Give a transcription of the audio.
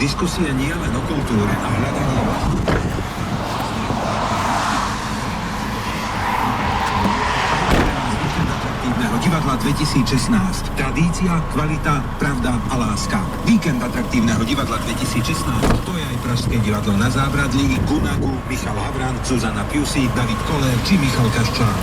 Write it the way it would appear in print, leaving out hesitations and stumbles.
Diskusia nie len o kultúre a hľadanie Atraktívneho divadla 2016. Tradícia, kvalita, pravda a láska. Víkend Atraktívneho divadla 2016. To je aj Pražské divadlo na Zábradlí, Gunagu, Michal Havran, Zuzana Piusík, David Koller či Michal Kaščák.